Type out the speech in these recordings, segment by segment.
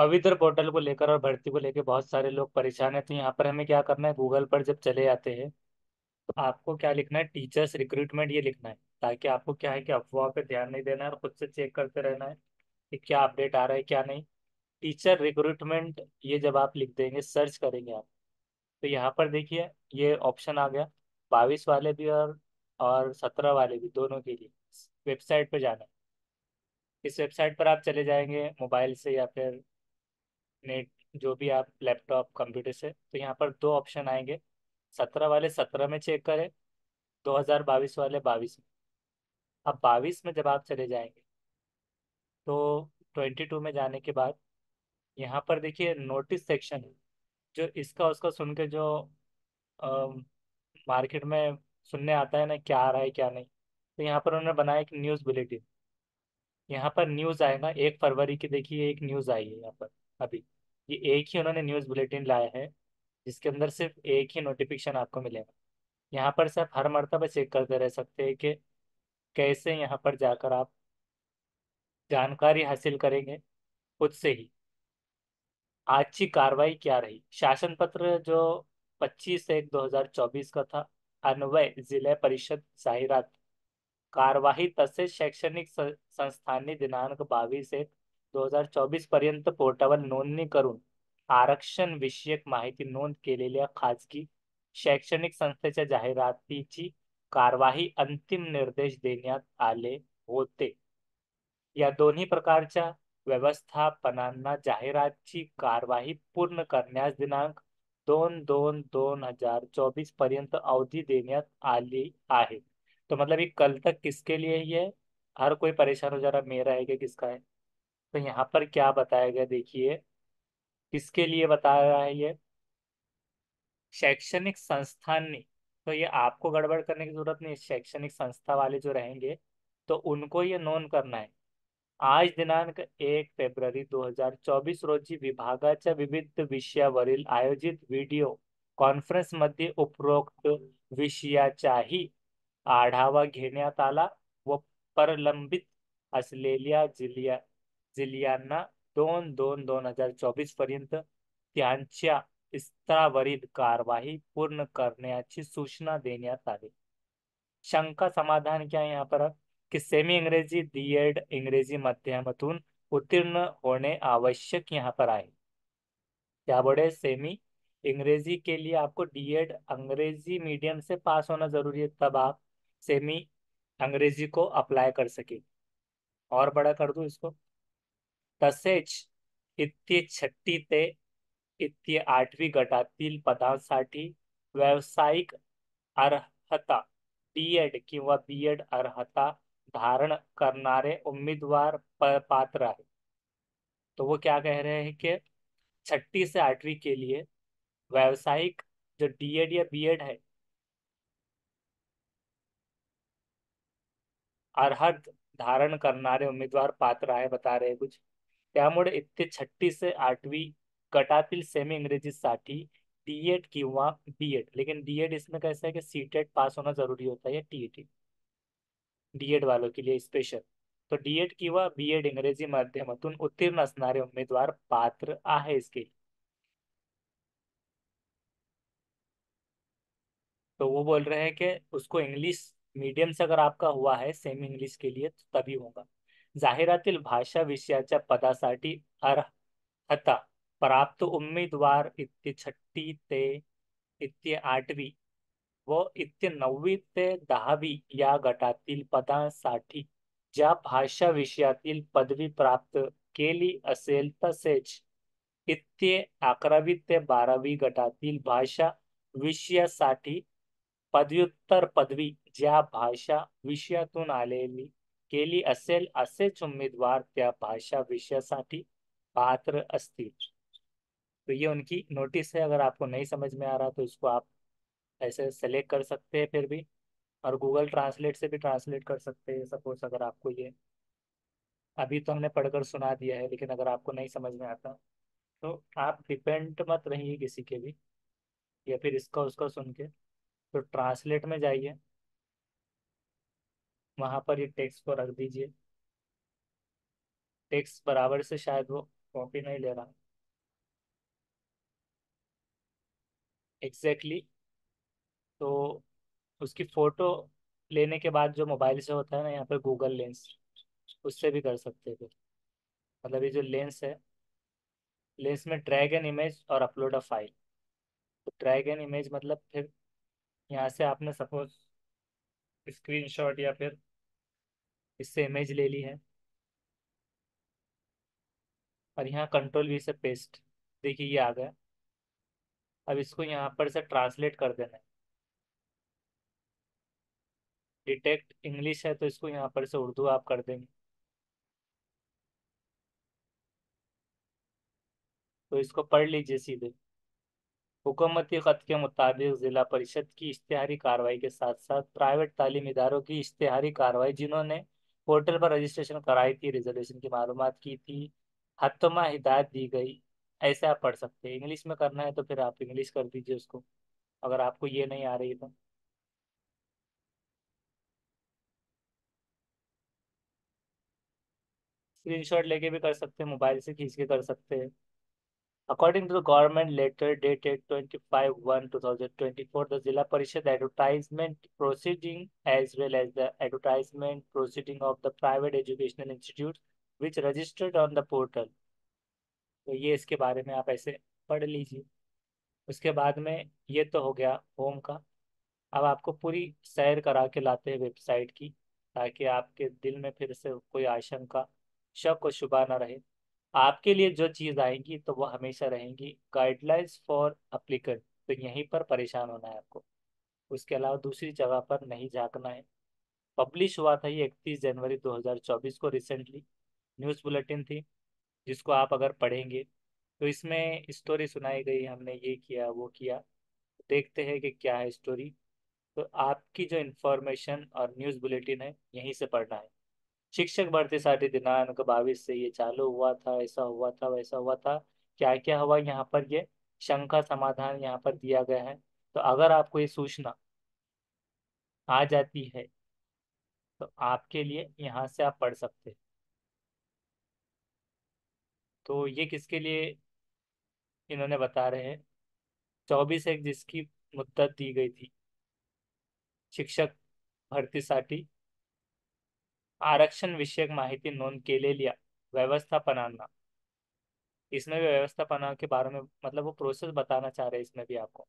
पवित्र पोर्टल को लेकर और भर्ती को लेकर बहुत सारे लोग परेशान हैं। तो यहाँ पर हमें क्या करना है, गूगल पर जब चले जाते हैं तो आपको क्या लिखना है, टीचर्स रिक्रूटमेंट ये लिखना है। ताकि आपको क्या है कि अफवाह पे ध्यान नहीं देना है और खुद से चेक करते रहना है कि क्या अपडेट आ रहा है क्या नहीं। टीचर रिक्रूटमेंट ये जब आप लिख देंगे, सर्च करेंगे आप, तो यहाँ पर देखिए ये ऑप्शन आ गया। 22 वाले भी और 17 वाले भी, दोनों के लिए वेबसाइट पे जाना है। इस वेबसाइट पर आप चले जाएंगे मोबाइल से या फिर नेट, जो भी आप लैपटॉप कंप्यूटर से, तो यहाँ पर दो ऑप्शन आएंगे। 17 वाले 17 में चेक करें, 2022 वाले 22 में। अब 22 में जब आप चले जाएंगे तो 22 में जाने के बाद यहाँ पर देखिए नोटिस सेक्शन है। जो इसका उसका सुन के जो मार्केट में सुनने आता है ना, क्या आ रहा है क्या नहीं, तो यहाँ पर उन्होंने बनाया एक न्यूज़ बुलेटिन। यहाँ पर न्यूज़ आएगा 1 फरवरी की, देखिए एक न्यूज़ आई है यहाँ पर अभी। ये एक ही उन्होंने न्यूज़ बुलेटिन लाया है जिसके अंदर सिर्फ एक ही नोटिफिकेशन आपको मिलेगा। यहाँ पर से आप हर मर्तबा चेक करते रह सकते हैं कि कैसे यहाँ पर जाकर आप जानकारी हासिल करेंगे खुद से ही। आज की कार्रवाई क्या रही, शासन पत्र जो 25/1/2024 का था, अन्वय जिला परिषद जाहिरात कार्यवाही तसेच शैक्षणिक संस्थांनी दिनांक 22/1/2024 पर्यंत पोर्टलवर नोंदणी करून आरक्षण विषयक माहिती नोंद केलेल्या खाजगी शैक्षणिक संस्थेच्या जाहिरातीची कार्यवाही अंतिम निर्देश देण्यात आले होते। या दोन्ही प्रकारच्या व्यवस्थापनांना जाहिरातीची कार्यवाही पूर्ण करण्यास दिनांक 2/2/2024 पर्यंत अवधि देण्यात आली आहे। तो मतलब ये कल तक किसके लिए ही है। हर कोई परेशान हो जा रहा मेरा है कि किसका है। तो यहाँ पर क्या बताया गया देखिए, किसके लिए बताया है ये, शैक्षणिक संस्थान ने। तो ये आपको गड़बड़ करने की जरूरत नहीं है, शैक्षणिक संस्था वाले जो रहेंगे तो उनको ये नोंद करना है। आज दिनांक 1 फेब्रुवारी 2024 रोजी विभागाच्या विविध विषयावरील आयोजित व्हिडिओ कॉन्फरन्समध्ये उपरोक्त विषयाचाही आढावा घेण्यात आला व प्रलंबित असलेल्या जिल्ह्यांना 2/2/2024 पर्यंत त्यांच्या स्तरावरील कार्यवाही पूर्ण करण्याची सूचना देण्यात आली। शंका समाधान क्या है यहाँ पर, कि सेमी अंग्रेजी डीएड इंग्रजी माध्यमातून उत्तीर्ण होने आवश्यक यहाँ पर आए। क्या बोले, सेमी अंग्रेजी के लिए आपको डीएड अंग्रेजी मीडियम से पास होना जरूरी है, तब आप सेमी अंग्रेजी को अप्लाई कर सके। और बड़ा कर दूं इसको, तसेच इयत्ता 6 ते इयत्ता 8वी गटातील पदांसाठी व्यावसायिक अर्हता डीएड किंवा बीएड अर्हता धारण करणारे उम्मीदवार पात्र आहे। तो वो क्या कह रहे हैं कि 6ठी से 8वीं के लिए व्यावसायिक जो डीएड या बीएड है, अर्हत धारण करणारे उमेदवार पात्र आहे बता रहे हैं कुछ। त्यामुळे इयत्ता 6ठी से 8वी गटातील सेमी इंग्रजीसाठी डीएड किंवा बीएड, लेकिन डीएड इसमें कैसा है कि सीटेट पास होना जरूरी होता है या टीईटी, डीएड वालों के लिए स्पेशल। तो डीएड किंवा बीएड इंग्रजी माध्यमातून उत्तीर्ण असणारे उमेदवार पात्र आहे इसके लिए। तो वो बोल रहे हैं कि उसको इंग्लिश मीडियम से अगर आपका हुआ है सेमी इंग्लिश के लिए तो तभी होगा। जाहिरातील भाषा विषयाच्या पदासाठी अर्हता प्राप्त उमेदवार इयत्ता 6ठी ते इयत्ता 8वी व इयत्ता 9वी ते 10वी या गटातील पदांसाठी ज्या भाषा विषयातील पदवी प्राप्त केली असेल तसेच इयत्ता 11वी ते 12वी गटातील भाषा विषयासाठी पदव्युत्तर पदवी ज्या भाषा विषयातून आलेली केली असेल असेच उम्मीदवार त्या भाषा विषयासाठी पात्र असतील। तो ये उनकी नोटिस है। अगर आपको नहीं समझ में आ रहा तो इसको आप ऐसे सेलेक्ट कर सकते हैं फिर भी, और गूगल ट्रांसलेट से भी ट्रांसलेट कर सकते हैं। सपोज अगर आपको ये अभी तो हमने पढ़कर सुना दिया है, लेकिन अगर आपको नहीं समझ में आता तो आप डिपेंड मत रहिए किसी के भी, या फिर इसका उसका सुन के, तो ट्रांसलेट में जाइए, वहां पर ये टेक्स्ट को रख दीजिए। टेक्स्ट बराबर से शायद वो कॉपी नहीं ले रहा। एग्जैक्टली exactly, तो उसकी फोटो लेने के बाद जो मोबाइल से होता है ना, यहाँ पे गूगल लेंस, उससे भी कर सकते थे। मतलब ये जो लेंस है, लेंस में ड्रैग एन इमेज और अपलोड अ फाइल। तो ड्रैग एन इमेज मतलब फिर यहाँ से आपने सपोज स्क्रीनशॉट या फिर इससे इमेज ले ली है, और यहाँ कंट्रोल वी से पेस्ट, देखिए ये आ गया। अब इसको यहाँ पर से ट्रांसलेट कर देना है। डिटेक्ट इंग्लिश है तो इसको यहाँ पर से उर्दू आप कर देंगे। तो इसको पढ़ लीजिए सीधे। हुकूमती खत के मुताबिक जिला परिषद की इश्तिहारी कार्रवाई के साथ साथ प्राइवेट तालीम इदारों की इश्तिहारी कार्रवाई, जिन्होंने पोर्टल पर रजिस्ट्रेशन कराई थी, रिजर्वेशन की मालूमात की थी, हतमा हिदायत दी गई। ऐसे आप पढ़ सकते हैं। इंग्लिश में करना है तो फिर आप इंग्लिश कर दीजिए उसको, अगर आपको ये नहीं आ रही तो। स्क्रीनशॉट लेके भी कर सकते हैं, मोबाइल से खींच के कर सकते हैं। According to the government letter dated 25/1/2024, the Zilla Parishad advertisement proceeding as well as the advertisement proceeding of the private educational institutes which registered on the portal। तो ये इसके बारे में आप ऐसे पढ़ लीजिए। उसके बाद में ये तो हो गया होम का। अब आपको पूरी सैर करा के लाते हैं वेबसाइट की, ताकि आपके दिल में फिर से कोई आशंका, शक और शुबा ना रहे। आपके लिए जो चीज़ आएंगी तो वो हमेशा रहेंगी गाइडलाइंस फॉर अप्लीकेंट। तो यहीं पर परेशान होना है आपको, उसके अलावा दूसरी जगह पर नहीं झांकना है। पब्लिश हुआ था ये 31 जनवरी 2024 को, रिसेंटली न्यूज़ बुलेटिन थी, जिसको आप अगर पढ़ेंगे तो इसमें स्टोरी सुनाई गई, हमने ये किया वो किया। देखते हैं कि क्या है स्टोरी। तो आपकी जो इन्फॉर्मेशन और न्यूज़ बुलेटिन है यहीं से पढ़ना है। शिक्षक भर्तीसाठी दिनांक 22 से ये चालू हुआ था, ऐसा हुआ था वैसा हुआ था, क्या क्या हुआ यहाँ पर ये शंका समाधान यहाँ पर दिया गया है। तो अगर आपको ये सूचना आ जाती है तो आपके लिए यहाँ से आप पढ़ सकते हैं। तो ये किसके लिए इन्होंने बता रहे हैं, 24/1 जिसकी मुद्दत दी गई थी शिक्षक भरतीसाठी आरक्षण विषयक माहिती नोंद केलेल्या व्यवस्थापनांना। इसमें भी व्यवस्थापना के बारे में मतलब वो प्रोसेस बताना चाह रहे हैं इसमें भी आपको।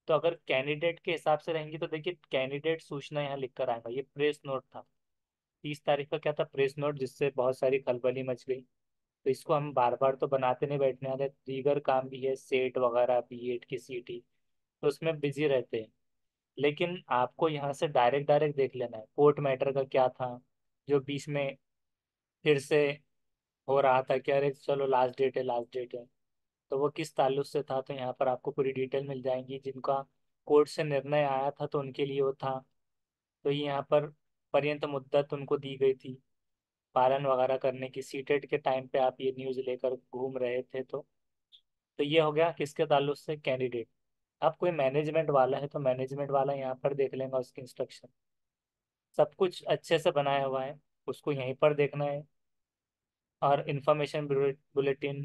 तो अगर कैंडिडेट के हिसाब से रहेंगी तो देखिए, कैंडिडेट सूचना यहाँ लिख कर आएगा। ये प्रेस नोट था 30 तारीख का, क्या था प्रेस नोट, जिससे बहुत सारी खलबली मच गई। तो इसको हम बार बार तो बनाते नहीं बैठने वाले, दीगर काम भी है, सेट वगैरह बीएड की सीटी, तो उसमें बिजी रहते हैं। लेकिन आपको यहाँ से डायरेक्ट डायरेक्ट देख लेना है कोर्ट मैटर का क्या था, जो बीच में फिर से हो रहा था कि अरे चलो लास्ट डेट है लास्ट डेट है, तो वो किस ताल्लुक से था। तो यहाँ पर आपको पूरी डिटेल मिल जाएंगी। जिनका कोर्ट से निर्णय आया था तो उनके लिए वो था, तो ये यहाँ पर पर्यंत मुद्दत उनको दी गई थी पालन वगैरह करने की। सीटेट के टाइम पे आप ये न्यूज़ लेकर घूम रहे थे तो ये हो गया किसके ताल्लुक से, कैंडिडेट। अब कोई मैनेजमेंट वाला है तो मैनेजमेंट वाला यहाँ पर देख लेगा उसकी इंस्ट्रक्शन, सब कुछ अच्छे से बनाया हुआ है, उसको यहीं पर देखना है। और इंफॉर्मेशन बुलेटिन,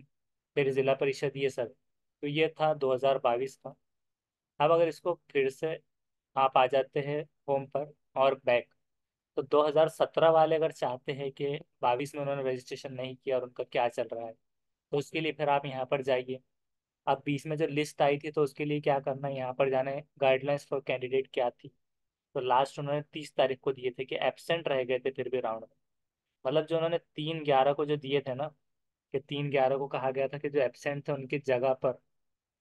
फिर जिला परिषद, ये सब। तो ये था 2022 का। अब अगर इसको फिर से आप आ जाते हैं होम पर और बैक, तो 2017 वाले अगर चाहते हैं कि 22 में उन्होंने रजिस्ट्रेशन नहीं किया और उनका क्या चल रहा है, तो उसके लिए फिर आप यहाँ पर जाइए। अब 20 में जो लिस्ट आई थी तो उसके लिए क्या करना है, यहाँ पर जाना है गाइडलाइंस फॉर कैंडिडेट क्या थी। तो लास्ट उन्होंने 30 तारीख को दिए थे कि एब्सेंट रह गए थे फिर भी राउंड में। मतलब जो उन्होंने 3/11 को जो दिए थे ना, कि 3/11 को कहा गया था कि जो एब्सेंट थे उनकी जगह पर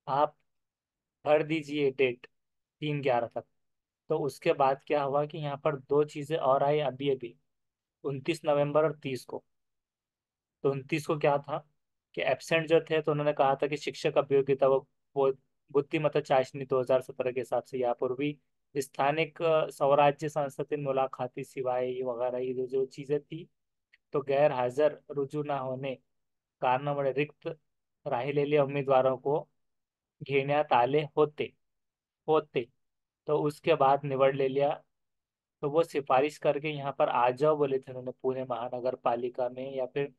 आप भर दीजिए डेट 3/11 तक। तो उसके बाद क्या हुआ कि यहाँ पर दो चीज़ें और आई अभी अभी, 29 नवंबर और 30 को। तो 29 को क्या था कि एब्सेंट जो थे तो उन्होंने कहा था कि शिक्षक अभियोग्यता वो बुद्धिमत्ता चाशनी 2017 के हिसाब से या पूर्वी स्थानिक स्वराज्य संसदीय मुलाकाती सिवाय ये वगैरह ये जो चीज़ें थी, तो गैर हाजिर रुजू ना होने कारणामुळे रिक्त राहिलेल्या उम्मीदवारों को घेण्यात आले होते होते तो उसके बाद निवड ले लिया। तो वो सिफारिश करके यहाँ पर आ जाओ बोले थे उन्होंने पुणे महानगर पालिका में, या फिर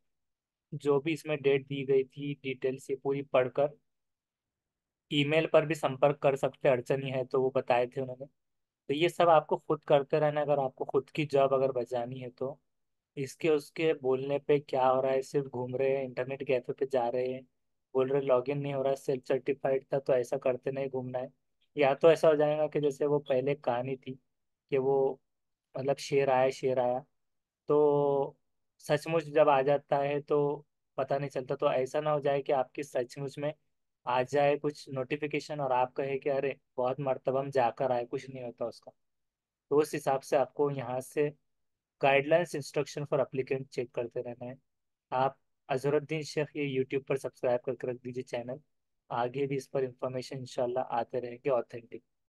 जो भी इसमें डेट दी गई थी डिटेल से पूरी पढ़कर, ईमेल पर भी संपर्क कर सकते, अड़चन ही है तो वो बताए थे उन्होंने। तो ये सब आपको खुद करते रहना, अगर आपको खुद की जॉब अगर बचानी है तो। इसके उसके बोलने पे क्या हो रहा है, सिर्फ घूम रहे हैं इंटरनेट कैफे पे जा रहे हैं, बोल रहे लॉगिन नहीं हो रहा है, सेल्फ सर्टिफाइड था, तो ऐसा करते नहीं घूमना है। या तो ऐसा हो जाएगा कि जैसे वो पहले कहानी थी कि वो मतलब शेर आया शेर आया, तो सचमुच जब आ जाता है तो पता नहीं चलता। तो ऐसा ना हो जाए कि आपकी सचमुच में आ जाए कुछ नोटिफिकेशन और आप कहे कि अरे बहुत मर्तबा हम जाकर आए, कुछ नहीं होता उसका। तो उस हिसाब से आपको यहाँ से guidelines instruction for applicant check करते रहना है। आप अजहरुद्दीन शेख ये यूट्यूब पर सब्सक्राइब करके रख दीजिए चैनल, आगे भी इस पर इंफॉर्मेशन इंशाल्लाह आते रहेंगे ऑथेंटिक।